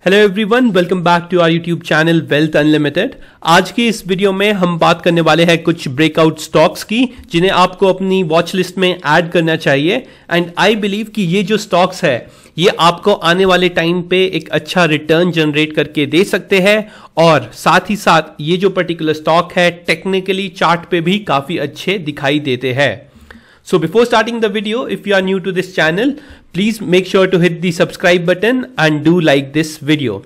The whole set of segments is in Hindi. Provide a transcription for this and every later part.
Hello everyone, welcome back to our YouTube channel wealth unlimited. आज की इस वीडियो में हम बात करने वाले हैं कुछ ब्रेकआउट स्टॉक्स की जिन्हें आपको अपनी वॉच लिस्ट में ऐड करना चाहिए। एंड आई बिलीव कि ये जो स्टॉक्स है ये आपको आने वाले टाइम पे एक अच्छा रिटर्न जनरेट करके दे सकते हैं और साथ ही साथ ये जो पर्टिकुलर स्टॉक है टेक्निकली चार्ट पे भी काफी अच्छे दिखाई देते हैं। So before starting the video, if you are new to this channel, please make sure to hit the subscribe button and do like this video.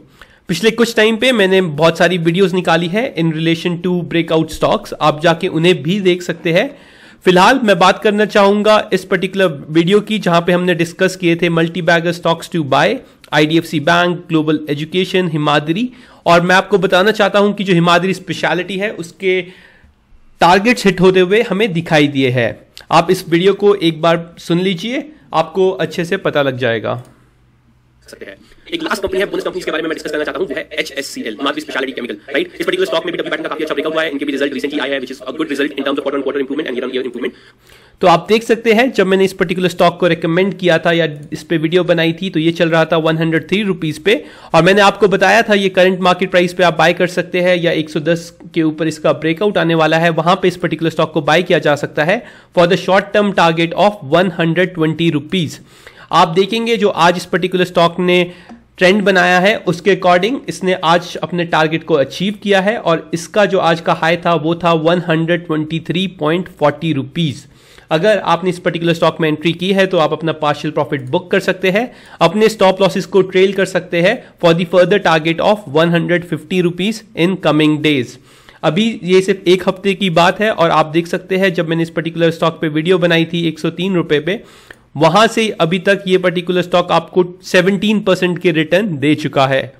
पिछले कुछ टाइम पे मैंने बहुत सारी वीडियोस निकाली है in relation to breakout stocks, आप जाके उन्हें भी देख सकते हैं। फिलहाल मैं बात करना चाहूंगा इस पर्टिकुलर वीडियो की जहां पे हमने डिस्कस किए थे multi bagger stocks to buy, IDFC bank, global education, Himadri. और मैं आपको बताना चाहता हूं कि जो हिमाद्री स्पेशलिटी है उसके टारगेट्स हिट होते हुए हमें दिखाई दिए हैं। आप इस वीडियो को एक बार सुन लीजिए, आपको अच्छे से पता लग जाएगा। एक लास्ट कंपनी है बोनस कंपनीज के बारे में मैं डिस्कस करना चाहता हूं, वो है HSCL, Himadri speciality chemical, right. इस पर्टिकुलर स्टॉक में भी डब्ल्यू पैटर्न का काफी अच्छा ब्रेकआउट हुआ है, इनके भी रिजल्ट रिसेंटली आए हैं which is a good result in terms of quarter on quarter improvement and year on year improvement. तो आप देख सकते हैं जब मैंने इस पर्टिकुलर स्टॉक को रेकमेंड किया था या इस पे वीडियो बनाई थी तो ये चल रहा था 103 रुपीज पे और मैंने आपको बताया था ये करंट मार्केट प्राइस पे आप बाय कर सकते हैं या 110 के ऊपर इसका ब्रेकआउट आने वाला है, वहां पे इस पर्टिकुलर स्टॉक को बाय किया जा सकता है for the short term target of 120 rupees. आप देखेंगे जो आज इस पर्टिकुलर स्टॉक ने ट्रेंड बनाया है उसके अकॉर्डिंग इसने आज अपने टारगेट को अचीव किया है और इसका जो आज का हाई था वो था 123.40 रुपीज। अगर आपने इस पर्टिकुलर स्टॉक में एंट्री की है तो आप अपना पार्शियल प्रॉफिट बुक कर सकते हैं, अपने स्टॉप लॉसेस को ट्रेल कर सकते हैं for the further target of 150 rupees in coming days. अभी ये सिर्फ एक हफ्ते की बात है और आप देख सकते हैं जब मैंने इस पर्टिकुलर स्टॉक पे वीडियो बनाई थी 103 रुपए पे, वहां से अभी तक ये पर्टिकुलर स्टॉक आपको 17% के रिटर्न दे चुका है।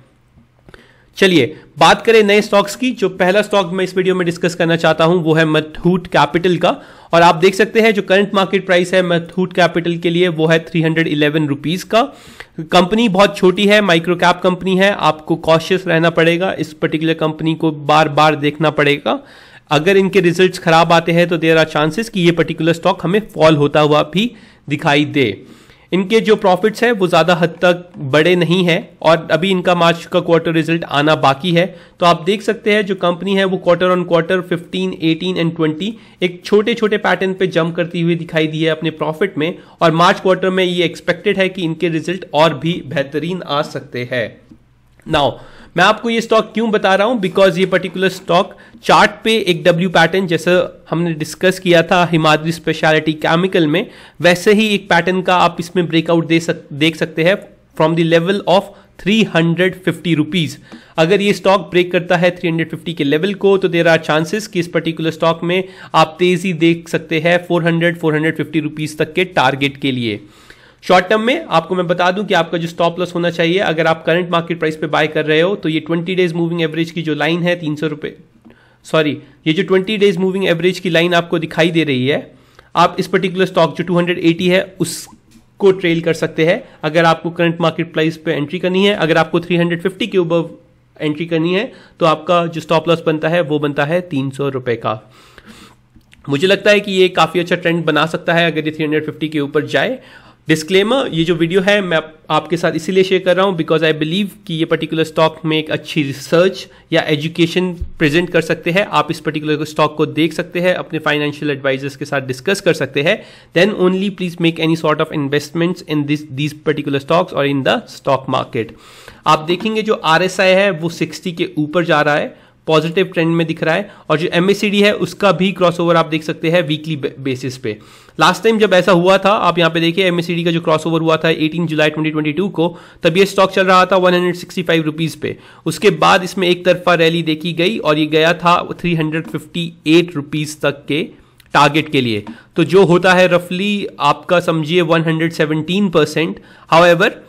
चलिए बात करें नए स्टॉक्स की। जो पहला स्टॉक मैं इस वीडियो में डिस्कस करना चाहता हूं वो है मथूट कैपिटल का और आप देख सकते हैं जो करंट मार्केट प्राइस है मथूट कैपिटल के लिए वो है 311 रुपीज का। कंपनी बहुत छोटी है, माइक्रो कैप कंपनी है, आपको कॉशियस रहना पड़ेगा, इस पर्टिकुलर कंपनी को बार बार देखना पड़ेगा। अगर इनके रिजल्ट्स खराब आते हैं तो देयर आर चांसेस कि ये पर्टिकुलर स्टॉक हमें फॉल होता हुआ भी दिखाई दे। इनके जो प्रॉफिट्स है वो ज्यादा हद तक बड़े नहीं है और अभी इनका मार्च का क्वार्टर रिजल्ट आना बाकी है। तो आप देख सकते हैं जो कंपनी है वो क्वार्टर ऑन क्वार्टर 15, 18 एंड 20 एक छोटे छोटे पैटर्न पे जंप करती हुई दिखाई दी है अपने प्रॉफिट में और मार्च क्वार्टर में ये एक्सपेक्टेड है कि इनके रिजल्ट और भी बेहतरीन आ सकते हैं। नाउ मैं आपको ये स्टॉक क्यों बता रहा हूं, बिकॉज ये पर्टिकुलर स्टॉक चार्ट पे एक डब्ल्यू पैटर्न जैसा हमने डिस्कस किया था हिमाद्री स्पेशलिटी केमिकल में, वैसे ही एक पैटर्न का आप इसमें ब्रेकआउट देख सकते हैं from the level of 350 rupees. अगर ये स्टॉक ब्रेक करता है 350 के लेवल को तो देयर आर चांसेस कि इस पर्टिकुलर स्टॉक में आप तेजी देख सकते हैं 450 रुपीज तक के टारगेट के लिए। शॉर्ट टर्म में आपको मैं बता दूं कि आपका जो स्टॉप लॉस होना चाहिए अगर आप करंट मार्केट प्राइस पे बाय कर रहे हो तो ये 20 डेज मूविंग एवरेज की जो लाइन है 300 रुपए, सॉरी ये जो 20 डेज मूविंग एवरेज की लाइन आपको दिखाई दे रही है, आप इस पर्टिकुलर स्टॉक जो 280 है उसको ट्रेल कर सकते हैं अगर आपको करंट मार्केट प्राइस पे एंट्री करनी है। अगर आपको 350 के ऊपर एंट्री करनी है तो आपका जो स्टॉप लॉस बनता है वो बनता है 300 रुपए का। मुझे लगता है कि ये काफी अच्छा ट्रेंड बना सकता है अगर ये 350 के ऊपर जाए। डिस्क्लेमर, ये जो वीडियो है मैं आपके साथ इसीलिए शेयर कर रहा हूं बिकॉज आई बिलीव कि ये पर्टिकुलर स्टॉक में एक अच्छी रिसर्च या एजुकेशन प्रेजेंट कर सकते हैं। आप इस पर्टिकुलर स्टॉक को देख सकते हैं, अपने फाइनेंशियल एडवाइजर्स के साथ डिस्कस कर सकते हैं, then only please make any sort of investments in these particular stocks और इन द स्टॉक मार्केट। आप देखेंगे जो RSI है वो 60 के ऊपर जा रहा है, पॉजिटिव ट्रेंड में दिख रहा है और जो MACD है उसका भी क्रॉसओवर आप देख सकते हैं वीकली बेसिस पे। लास्ट टाइम जब ऐसा हुआ था आप यहां पे देखिए MACD का जो क्रॉसओवर हुआ था 18 जुलाई 2022 को, तब ये स्टॉक चल रहा था 165 रुपीज पे। उसके बाद इसमें एक तरफा रैली देखी गई और ये गया था 358 रुपीज तक के टारगेट के लिए, तो जो होता है रफली आपका समझिए 117%। हाउएवर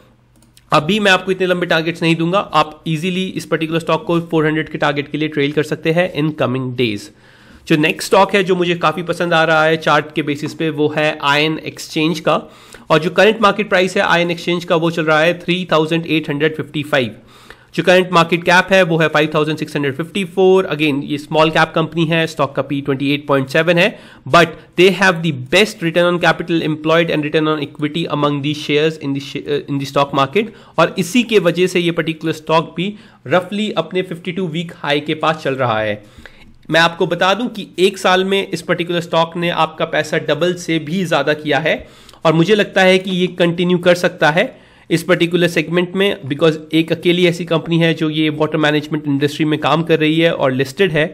अभी मैं आपको इतने लंबे टारगेट्स नहीं दूंगा, आप इजीली इस पर्टिकुलर स्टॉक को 400 के टारगेट के लिए ट्रेल कर सकते हैं इन कमिंग डेज। जो नेक्स्ट स्टॉक है जो मुझे काफी पसंद आ रहा है चार्ट के बेसिस पे वो है आयन एक्सचेंज का और जो करंट मार्केट प्राइस है आयन एक्सचेंज का वो चल रहा है 3855। जो करंट मार्केट कैप है वो है 5654। अगेन ये स्मॉल कैप कंपनी है, स्टॉक का P 28.7 है, but they have the best return on capital employed and return on equity among the shares in the stock market, और इसी के वजह से ये पर्टिकुलर स्टॉक भी रफली अपने 52 वीक हाई के पास चल रहा है। मैं आपको बता दूं कि एक साल में इस पर्टिकुलर स्टॉक ने आपका पैसा डबल से भी ज्यादा किया है, और मुझे लगता है कि ये कंटिन्यू कर सकता है इस पर्टिकुलर सेगमेंट में, बिकॉज एक अकेली ऐसी कंपनी है जो ये वाटर मैनेजमेंट इंडस्ट्री में काम कर रही है और लिस्टेड है।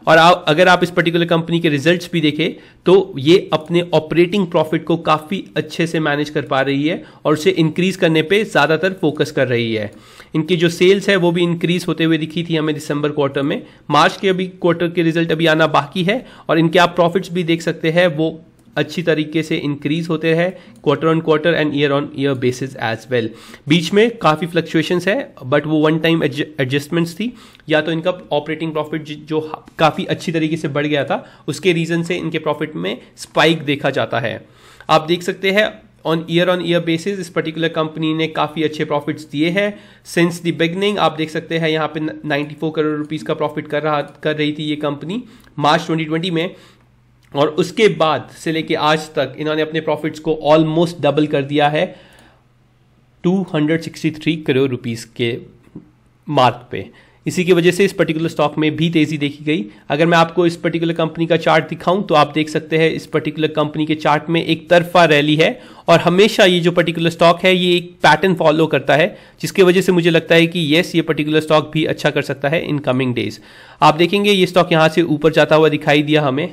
और अगर आप इस पर्टिकुलर कंपनी के रिजल्ट्स भी देखें तो ये अपने ऑपरेटिंग प्रॉफिट को काफ़ी अच्छे से मैनेज कर पा रही है और उसे इंक्रीज करने पे ज़्यादातर फोकस कर रही है। इनकी जो सेल्स है वो भी इंक्रीज होते हुए दिखी थी हमें दिसंबर क्वार्टर में। मार्च के अभी क्वार्टर के रिजल्ट अभी आना बाकी है, और इनके आप प्रॉफिट्स भी देख सकते हैं वो अच्छी तरीके से इंक्रीज होते हैं quarter on quarter and year on year basis as well. बीच में काफ़ी फ्लक्चुएशंस है, बट वो वन टाइम एडजस्टमेंट्स थी, या तो इनका ऑपरेटिंग प्रॉफिट जो काफ़ी अच्छी तरीके से बढ़ गया था उसके रीज़न से इनके प्रॉफिट में स्पाइक देखा जाता है। आप देख सकते हैं ऑन ईयर बेसिस इस पर्टिकुलर कंपनी ने काफ़ी अच्छे प्रॉफिट्स दिए हैं सिंस द बिगनिंग। आप देख सकते हैं यहाँ पे 94 करोड़ रुपीज़ का प्रॉफिट कर रही थी ये कंपनी मार्च 2020 में, और उसके बाद से लेके आज तक इन्होंने अपने प्रॉफिट्स को ऑलमोस्ट डबल कर दिया है 263 करोड़ रुपीस के मार्क पे। इसी की वजह से इस पर्टिकुलर स्टॉक में भी तेजी देखी गई। अगर मैं आपको इस पर्टिकुलर कंपनी का चार्ट दिखाऊं तो आप देख सकते हैं इस पर्टिकुलर कंपनी के चार्ट में एक तरफा रैली है, और हमेशा ये जो पर्टिकुलर स्टॉक है ये एक पैटर्न फॉलो करता है, जिसकी वजह से मुझे लगता है कि येस ये पर्टिकुलर स्टॉक भी अच्छा कर सकता है इन कमिंग डेज। आप देखेंगे ये स्टॉक यहाँ से ऊपर जाता हुआ दिखाई दिया हमें,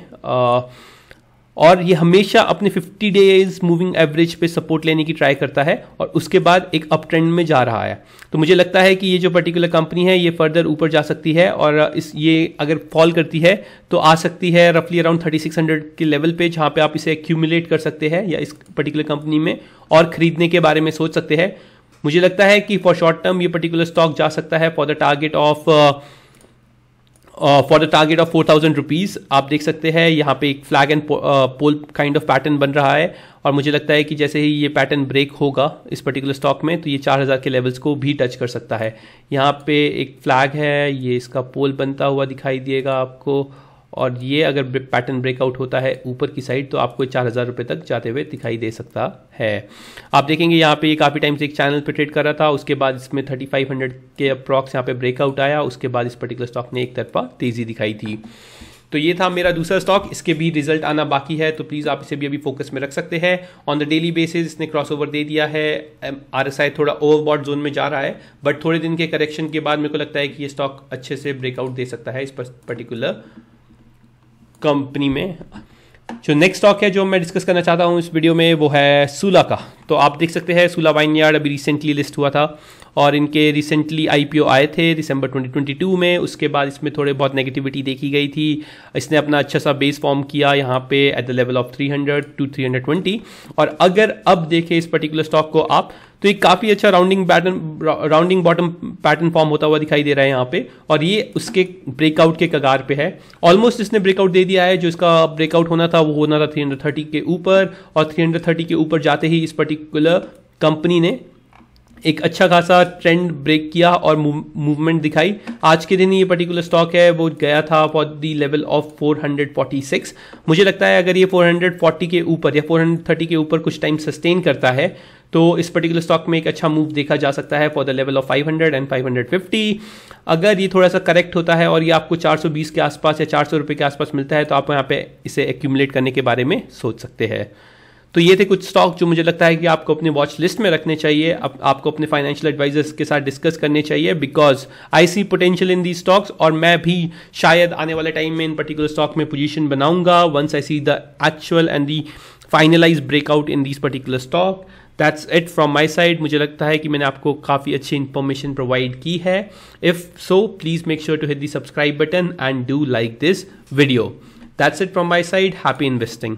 और ये हमेशा अपने 50 डेज मूविंग एवरेज पे सपोर्ट लेने की ट्राई करता है और उसके बाद एक अप ट्रेंड में जा रहा है। तो मुझे लगता है कि ये जो पर्टिकुलर कंपनी है ये फर्दर ऊपर जा सकती है, और ये अगर फॉल करती है तो आ सकती है रफली अराउंड 3600 के लेवल पे, जहाँ पे आप इसे एक्यूमुलेट कर सकते हैं या इस पर्टिकुलर कंपनी में और खरीदने के बारे में सोच सकते हैं। मुझे लगता है कि फॉर शॉर्ट टर्म ये पर्टिकुलर स्टॉक जा सकता है for the target of 4,000 rupees. आप देख सकते हैं यहाँ पे एक flag and pole kind of pattern बन रहा है, और मुझे लगता है कि जैसे ही ये पैटर्न ब्रेक होगा इस पर्टिकुलर स्टॉक में तो ये 4000 के लेवल्स को भी टच कर सकता है। यहाँ पे एक फ्लैग है, ये इसका पोल बनता हुआ दिखाई देगा आपको, और ये अगर पैटर्न ब्रेकआउट होता है ऊपर की साइड तो आपको 4000 रुपये तक जाते हुए दिखाई दे सकता है। आप देखेंगे यहाँ पे ये काफ़ी टाइम से एक चैनल पे ट्रेड कर रहा था, उसके बाद इसमें 3500 के अप्रॉक्स यहाँ पे ब्रेकआउट आया, उसके बाद इस पर्टिकुलर स्टॉक ने एक तरफा तेज़ी दिखाई थी। तो ये था मेरा दूसरा स्टॉक, इसके भी रिजल्ट आना बाकी है, तो प्लीज़ आप इसे भी अभी फोकस में रख सकते हैं। ऑन द डेली बेसिस इसने क्रॉसओवर दे दिया है, RSI थोड़ा ओवरबॉट जोन में जा रहा है, बट थोड़े दिन के करेक्शन के बाद मेरे को लगता है कि ये स्टॉक अच्छे से ब्रेकआउट दे सकता है इस पर्टिकुलर कंपनी में। जो नेक्स्ट स्टॉक है जो मैं डिस्कस करना चाहता हूँ इस वीडियो में वो है सूला का। तो आप देख सकते हैं सूला वाइनयार्ड अभी रिसेंटली लिस्ट हुआ था, और इनके रिसेंटली IPO आए थे दिसंबर 2022 में। उसके बाद इसमें थोड़े बहुत नेगेटिविटी देखी गई थी। इसने अपना अच्छा सा बेस फॉर्म किया यहाँ पे at the level of 300 to 320, और अगर अब देखें इस पर्टिकुलर स्टॉक को आप तो एक काफ़ी अच्छा राउंडिंग बॉटम पैटर्न फॉर्म होता हुआ दिखाई दे रहा है यहाँ पे, और ये उसके ब्रेकआउट के कगार पे है। ऑलमोस्ट इसने ब्रेकआउट दे दिया है, जो इसका ब्रेकआउट होना था वो होना था 330 के ऊपर, और 330 के ऊपर जाते ही इस पर्टिकुलर कंपनी ने एक अच्छा खासा ट्रेंड ब्रेक किया और मूवमेंट दिखाई। आज के दिन ये पर्टिकुलर स्टॉक है वो गया था फॉर द लेवल ऑफ 446। मुझे लगता है अगर ये 440 के ऊपर या 430 के ऊपर कुछ टाइम सस्टेन करता है तो इस पर्टिकुलर स्टॉक में एक अच्छा मूव देखा जा सकता है for the level of 500 and 550। अगर ये थोड़ा सा करेक्ट होता है और ये आपको 420 के आसपास या 400 रुपये के आसपास मिलता है तो आप यहाँ पे इसे एक्यूमुलेट करने के बारे में सोच सकते हैं। तो ये थे कुछ स्टॉक जो मुझे लगता है कि आपको अपने वॉच लिस्ट में रखने चाहिए, आपको अपने फाइनेंशियल एडवाइजर्स के साथ डिस्कस करने चाहिए, because I see potential in the stocks, और मैं भी शायद आने वाले टाइम में इन पर्टिकुलर स्टॉक में पोजीशन बनाऊंगा once I see the actual and the finalise breakout in this particular stock. That's it from my side. मुझे लगता है कि मैंने आपको काफ़ी अच्छी इंफॉर्मेशन प्रोवाइड की है। If so please make sure to hit the subscribe button and do like this video. That's it from my side. Happy investing.